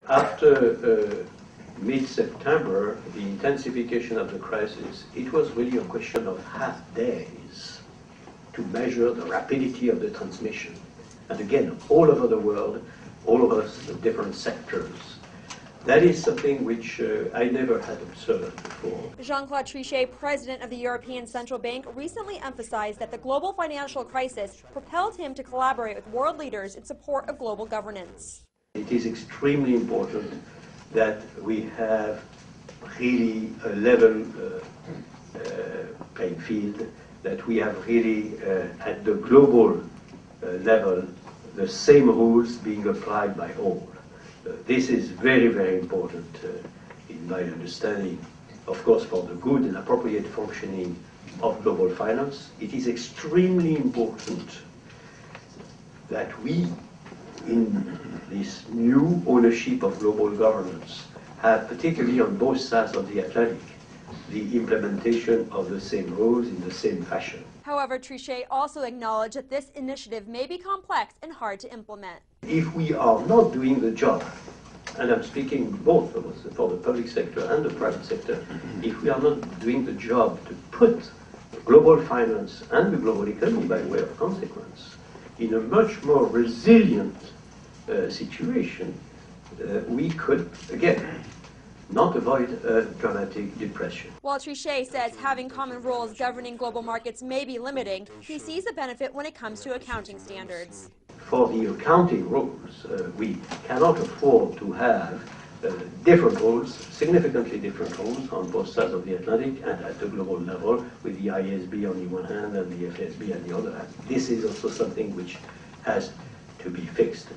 After mid-September, the intensification of the crisis, it was really a question of half days to measure the rapidity of the transmission. And again, all over the world, all over the different sectors. That is something which I never had observed before. Jean-Claude Trichet, president of the European Central Bank, recently emphasized that the global financial crisis propelled him to collaborate with world leaders in support of global governance. It is extremely important that we have really a level playing field, that we have really at the global level the same rules being applied by all. This is very, very important in my understanding. Of course, for the good and appropriate functioning of global finance, it is extremely important that we, in this new ownership of global governance, have, particularly on both sides of the Atlantic, the implementation of the same rules in the same fashion. However, Trichet also acknowledged that this initiative may be complex and hard to implement. If we are not doing the job, and I'm speaking both of us, for the public sector and the private sector, if we are not doing the job to put global finance and the global economy, by way of consequence, in a much more resilient situation, we could, again, not avoid a dramatic depression. While Trichet says having common rules governing global markets may be limiting, he sees a benefit when it comes to accounting standards. For the accounting rules, we cannot afford to have different rules, significantly different rules on both sides of the Atlantic and at the global level, with the ISB on the one hand and the FSB on the other hand. This is also something which has to be fixed.